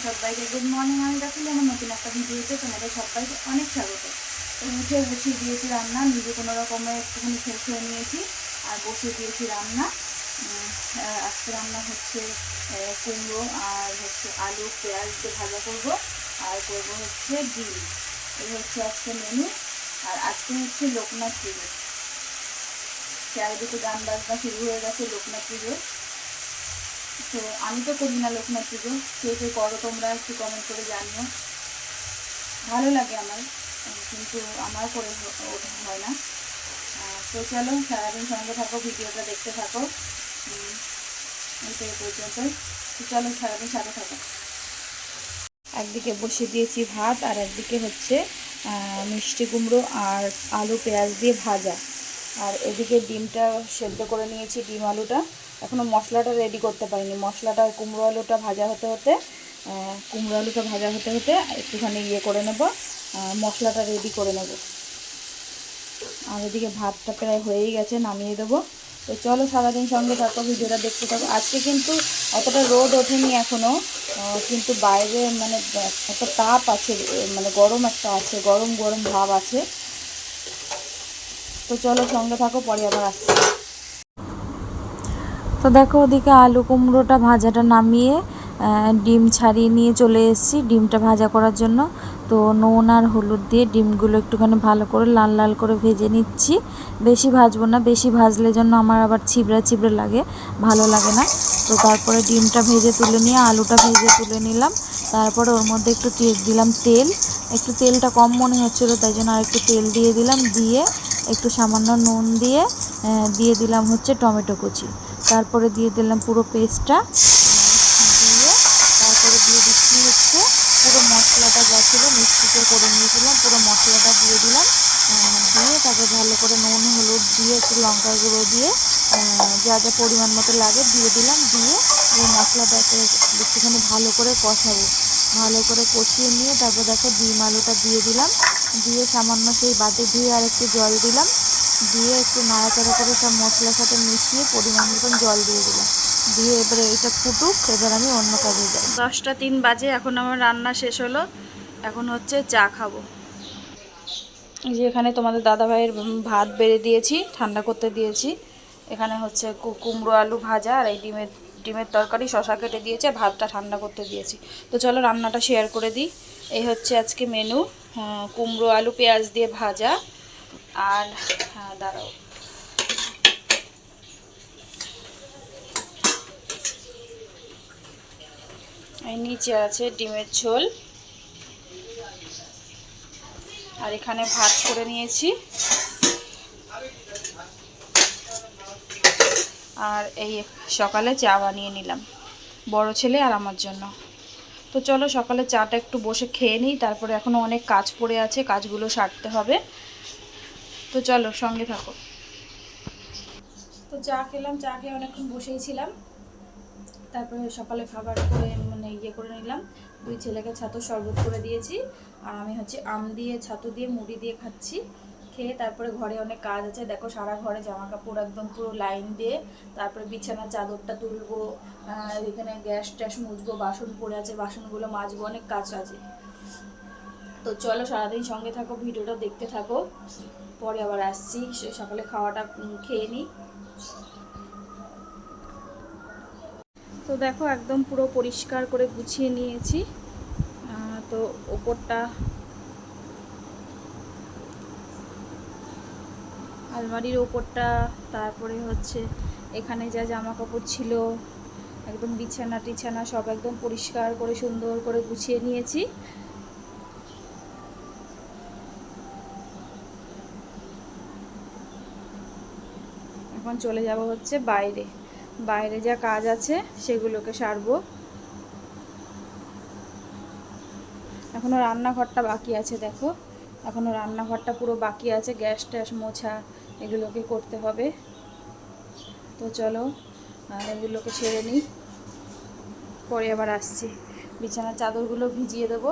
সবাইকে good morning. আমি দেখি আমার নতুন একটা ভিডিওতে তোমাদের সবাইকে অনেক স্বাগত। তো উঠে বসিয়ে দিয়েছি রান্না, নিজে কোনো রকমে একটুখানি ফ্রেশ হয়ে নিয়েছি আর বসিয়ে দিয়েছি রান্না। আজকে রান্না হচ্ছে কুমড়ো আর হচ্ছে আলু পেঁয়াজ দিয়ে ভাজা করবো, আর করবো হচ্ছে ডিম। এই হচ্ছে আজকে মেনু। আর আজকে হচ্ছে লোকনাথ পুজো, চারিদিকে গান বাজনা শুরু হয়ে গেছে লোকনাথ পুজো। তো আমি তো করি না লোকনাথ পুজো, কে কে করো তোমরা একটু কমেন্ট করে জানিও। ভালো লাগে আমার, কিন্তু আমার করে ওঠা হয় না। তো চলো সারাদিন সঙ্গে থাকো, ভিডিওটা দেখতে থাকো। এইটাই পর্যন্ত। তো চলো সারাদিন সাথে থাকো। একদিকে বসিয়ে দিয়েছি ভাত, আর একদিকে হচ্ছে মিষ্টি কুমড়ো আর আলু পেঁয়াজ দিয়ে ভাজা। আর এদিকে ডিমটা সেদ্ধ করে নিয়েছি, ডিম আলুটা। এখনও মশলাটা রেডি করতে পারিনি। মশলাটা কুমড়ো আলুটা ভাজা হতে হতে একটুখানি ইয়ে করে নেব, মশলাটা রেডি করে নেব। আর এদিকে ভাতটা প্রায় হয়েই গেছে, নামিয়ে দেবো। তো চলো সারাদিন সঙ্গে থাকো, ভিডিওটা দেখতে থাকো। আজকে কিন্তু অতটা রোদ ওঠেনি এখনও, কিন্তু বাইরে মানে একটা তাপ আছে, মানে গরম একটা আছে, গরম গরম ভাব আছে। তো চলো সঙ্গে থাকো, পরে আবার আসছি। তো দেখো ওদিকে আলু কুমড়োটা ভাজাটা নামিয়ে ডিম ছাড়িয়ে নিয়ে চলে এসেছি ডিমটা ভাজা করার জন্য। তো নুন আর হলুদ দিয়ে ডিমগুলো একটুখানি ভালো করে লাল লাল করে ভেজে নিচ্ছি। বেশি ভাজবো না, বেশি ভাজলে জন্য আমার আবার ছিবড়া ছিবড়া লাগে, ভালো লাগে না। তো তারপরে ডিমটা ভেজে তুলে নিয়ে আলুটা ভেজে তুলে নিলাম। তারপরে ওর মধ্যে একটু দিলাম তেল। একটু তেলটা কম মনে হচ্ছিলো, তাই জন্য আর একটু তেল দিয়ে দিলাম। দিয়ে একটু সামান্য নুন দিয়ে দিলাম হচ্ছে টমেটো কুচি। তারপরে দিয়ে দিলাম পুরো পেস্টটা, দিয়ে তারপরে দিয়ে দিচ্ছি হচ্ছে পুরো মশলাটা যা ছিল মিক্সিতে করে নিয়েছিলাম, পুরো মশলাটা দিয়ে দিলাম। দিয়ে তারপরে ভালো করে নুন হলুদ দিয়ে একটু লঙ্কার গুঁড়ো দিয়ে যা যা পরিমাণ মতো লাগে দিয়ে দিলাম। দিয়ে এই মশলাটাকে একটুখানি ভালো করে কষাবো। ভালো করে কষিয়ে নিয়ে তারপর দেখো ডিম আলুটা দিয়ে দিলাম। দিয়ে সামান্য সেই বাটি ধুয়ে আর একটু জল দিলাম। দিয়ে একটু নাড়াচাড়া করে সব মশলার সাথে মিশিয়ে পরিমাণ মতন জল দিয়ে দিলাম। দিয়ে এবারে এটা ফুটুক, এবার আমি অন্য কাজে যাই। 10টা 3 বাজে, এখন আমার রান্না শেষ হলো। এখন হচ্ছে চা খাবো। যে এখানে তোমাদের দাদাভাইয়ের ভাত বেড়ে দিয়েছি, ঠান্ডা করতে দিয়েছি। এখানে হচ্ছে কুমড়ো আলু ভাজা আর এই ডিমের তরকারি, শশা কেটে দিয়েছে, ভাতটা ঠান্ডা করতে দিয়েছি। তো চলো রান্নাটা শেয়ার করে দিই। এই হচ্ছে আজকে মেনু, কুমড়ো আলু পেঁয়াজ দিয়ে ভাজা। আর দাঁড়াও, এই নিচে আছে ডিমের ঝোল। আর এখানে ভাত করে নিয়েছি। আর এই সকালে চা বানিয়ে নিলাম বড় ছেলে আর আমার জন্য। তো চলো সকালে চাটা একটু বসে খেয়ে নিই, তারপরে এখনও অনেক কাজ পড়ে আছে, কাজগুলো সারতে হবে। তো চলো সঙ্গে থাকো। তো চা খেলাম, চা খেয়ে অনেকক্ষণ বসেই ছিলাম। তারপরে সকালে খাবার করে মানে ইয়ে করে নিলাম। 2 ছেলেকে ছাতুর শরবত করে দিয়েছি, আর আমি হচ্ছে আম দিয়ে ছাতু দিয়ে মুড়ি দিয়ে খাচ্ছি। খেয়ে তারপরে ঘরে অনেক কাজ আছে, দেখো সারা ঘরে জামা কাপড় একদম পুরো লাইন দিয়ে, তারপরে বিছানার চাদরটা তুলবো, এখানে গ্যাস ট্যাস মুছবো, বাসন পড়ে আছে বাসনগুলো মাজবো, অনেক কাজ আছে। তো চলো সারাদিন সঙ্গে থাকো, ভিডিওটা দেখতে থাকো, পরে আবার আসছি। সকালে খাওয়াটা খেয়ে নিই। তো দেখো একদম পুরো পরিষ্কার করে গুছিয়ে নিয়েছি। তো ওপরটা আলমারির ওপরটা, তারপরে হচ্ছে এখানে যা জামা কাপড় ছিল, একদম বিছানা টিছানা সব একদম পরিষ্কার করে সুন্দর করে গুছিয়ে নিয়েছি। এখন চলে যাব হচ্ছে বাইরে, বাইরে যা কাজ আছে সেগুলোকে সারবো। এখনও রান্নাঘরটা বাকি আছে, দেখো এখনও রান্নাঘরটা পুরো বাকি আছে, গ্যাস ট্যাস মোছা এগুলোকে করতে হবে। তো চলো এগুলোকে ছেড়ে নিই, পরে আবার আসছি। বিছানার চাদরগুলো ভিজিয়ে দেবো,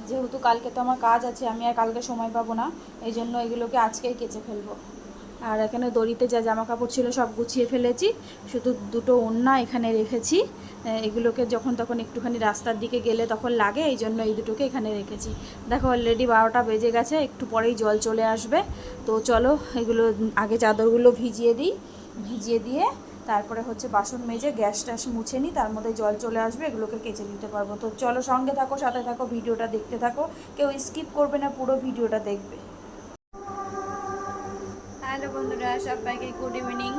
যেহেতু কালকে তো আমার কাজ আছে, আমি আর কালকে সময় পাবো না, এই জন্য এগুলোকে আজকেই কেচে ফেলবো। আর এখানে দড়িতে যা জামা কাপড় ছিল সব গুছিয়ে ফেলেছি, শুধু দুটো ওড়না এখানে রেখেছি। এগুলোকে যখন তখন একটুখানি রাস্তার দিকে গেলে তখন লাগে, এই জন্য এই দুটোকে এখানে রেখেছি। দেখো অলরেডি 12টা বেজে গেছে, একটু পরেই জল চলে আসবে। তো চলো এগুলো আগে চাদরগুলো ভিজিয়ে দিই, ভিজিয়ে দিয়ে তারপরে হচ্ছে বাসন মেজে গ্যাস ট্যাস মুছে নিই, তার মধ্যে জল চলে আসবে, এগুলোকে কেচে দিতে পারবো। তো চলো সঙ্গে থাকো, সাথে থাকো, ভিডিওটা দেখতে থাকো, কেউ স্কিপ করবে না, পুরো ভিডিওটা দেখবে। হ্যালো বন্ধুরা, সবাইকে গুড ইভিনিং।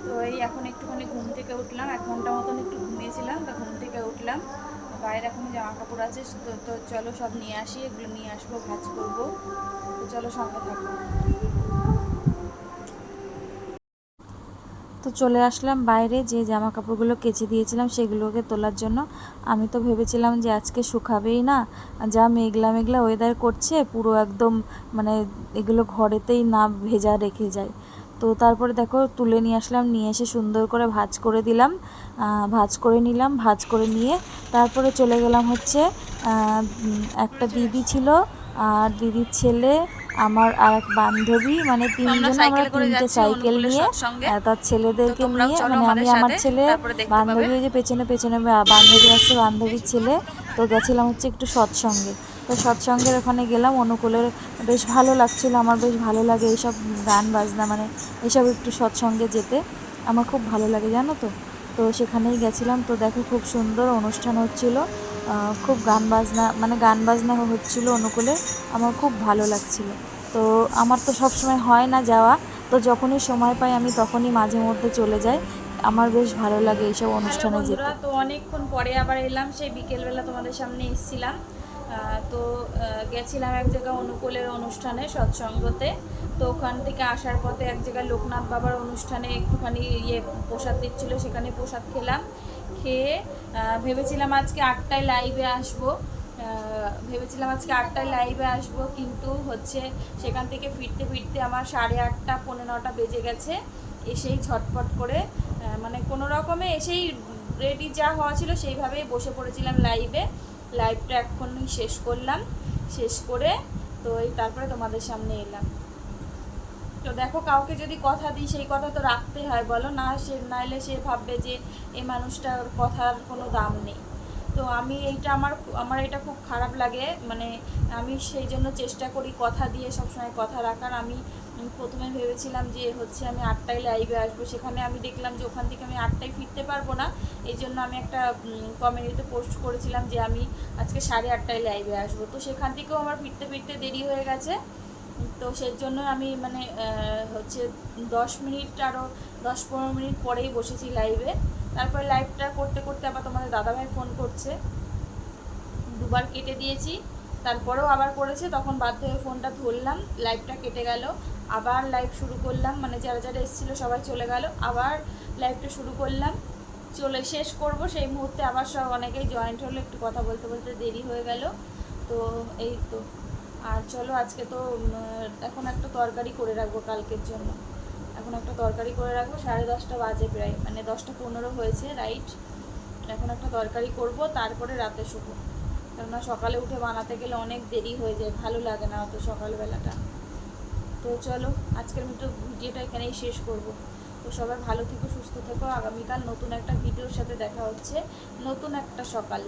তো এই এখন একটুখানি ঘুম থেকে উঠলাম, 1 ঘন্টা মতন একটু ঘুমিয়েছিলাম, তো ঘুম থেকে উঠলাম। বাইরে এখন জামা কাপড় আছে, তো চলো সব নিয়ে আসি, এগুলো নিয়ে আসবো, ভাজ করবো। তো চলো সঙ্গে থাকো। তো চলে আসলাম বাইরে, যে জামা কাপড়গুলো কেচে দিয়েছিলাম সেগুলোকে তোলার জন্য। আমি তো ভেবেছিলাম যে আজকে শুকাবেই না, যা মেঘলা মেঘলা ওয়েদার করছে, পুরো একদম মানে এগুলো ঘরেতেই না ভেজা রেখে যায়। তো তারপরে দেখো তুলে নিয়ে আসলাম, নিয়ে এসে সুন্দর করে ভাজ করে দিলাম, ভাজ করে নিলাম। ভাজ করে নিয়ে তারপরে চলে গেলাম হচ্ছে, একটা দিদি ছিল আর দিদির ছেলে, আমার আর এক বান্ধবী, মানে তিনজনে আমরা 3টে সাইকেল নিয়ে, তার ছেলেদেরকে নিয়ে, মানে আমি আমার ছেলে, বান্ধবী ওই যে পেছনে পেছনে বান্ধবী আসছে, বান্ধবীর ছেলে। তো গেছিলাম হচ্ছে একটু সৎসঙ্গে। তো সৎসঙ্গের ওখানে গেলাম, অনুকূলের বেশ ভালো লাগছিল, আমার বেশ ভালো লাগে এইসব গান বাজনা, মানে এইসব একটু সৎসঙ্গে যেতে আমার খুব ভালো লাগে, জানো তো। তো সেখানেই গেছিলাম। তো দেখো খুব সুন্দর অনুষ্ঠান হচ্ছিল, খুব গান বাজনা, মানে গান বাজনা হচ্ছিলো অনুকূলে, আমার খুব ভালো লাগছিল। তো আমার তো সব সময় হয় না যাওয়া, তো যখনই সময় পাই আমি তখনই মাঝে মধ্যে চলে যাই, আমার বেশ ভালো লাগে এইসব অনুষ্ঠানে যেতে। তো অনেকক্ষণ পরে আবার এলাম, সেই বিকেলবেলা তোমাদের সামনে এসেছিলাম। তো গেছিলাম এক জায়গায় অনুকূলের অনুষ্ঠানে, সৎসঙ্গতে। তো ওখান থেকে আসার পথে এক জায়গায় লোকনাথ বাবার অনুষ্ঠানে একটুখানি প্রসাদ দিচ্ছিলো, সেখানে প্রসাদ খেলাম। খেয়ে ভেবেছিলাম আজকে 8টায় লাইভে আসবো, কিন্তু হচ্ছে সেখান থেকে ফিরতে ফিরতে আমার 8:30 পৌনে 9টা বেজে গেছে। এসেই ঝটপট করে মানে কোনো রকমে এসেই রেডি যা হওয়া ছিল সেইভাবেই বসে পড়েছিলাম লাইভটা এখনই শেষ করলাম, শেষ করে তো এই তারপরে তোমাদের সামনে এলাম। তো দেখো কাউকে যদি কথা দিই সেই কথা তো রাখতে হয়, বলো না, নাইলে সে ভাববে যে এই মানুষটার কথার কোনো দাম নেই। তো আমি এইটা আমার এটা খুব খারাপ লাগে, মানে আমি সেই জন্য চেষ্টা করি কথা দিয়ে সবসময় কথা রাখার। আমি প্রথমে ভেবেছিলাম যে হচ্ছে আমি 8টায় লাইভে আসবো, সেখানে আমি দেখলাম যে ওখান থেকে আমি 8টায় ফিরতে পারবো না। এই জন্য আমি একটা কমিউনিটিতে পোস্ট করেছিলাম যে আমি আজকে 8:30টায় লাইভে আসবো। তো সেখান থেকেও আমার ফিরতে ফিরতে দেরি হয়ে গেছে। তো সেই জন্য আমি মানে হচ্ছে 10 মিনিট, আরও 10-15 মিনিট পরেই বসেছি লাইভে। তারপরে লাইভটা করতে করতে আবার তোমাদের দাদাভাই ফোন করছে, দুবার কেটে দিয়েছি, তারপরেও আবার করেছে, তখন বাধ্য হয়ে ফোনটা ধরলাম, লাইভটা কেটে গেল, আবার লাইভ শুরু করলাম, মানে যারা যারা এসেছিলো সবাই চলে গেল, আবার লাইভটা শুরু করলাম, চলে শেষ করব সেই মুহূর্তে আবার সব অনেকেই জয়েন্ট হলো, একটু কথা বলতে বলতে দেরি হয়ে গেল। তো এই তো, আর চলো আজকে তো এখন একটা তরকারি করে রাখবো কালকের জন্য, এখন একটা তরকারি করে রাখবো, 10:30 বাজে প্রায়, মানে 10টা 15 হয়েছে রাইট। এখন একটা তরকারি করব, তারপরে রাতে শুবো, কেননা সকালে উঠে বানাতে গেলে অনেক দেরি হয়ে যায়, ভালো লাগে না অত সকালবেলাটা। তো চলো আজকের মতো ভিডিওটা এখানেই শেষ করব। তো সবাই ভালো থেকো, সুস্থ থেকো, আগামীকাল নতুন একটা ভিডিওর সাথে দেখা হচ্ছে, নতুন একটা সকাল।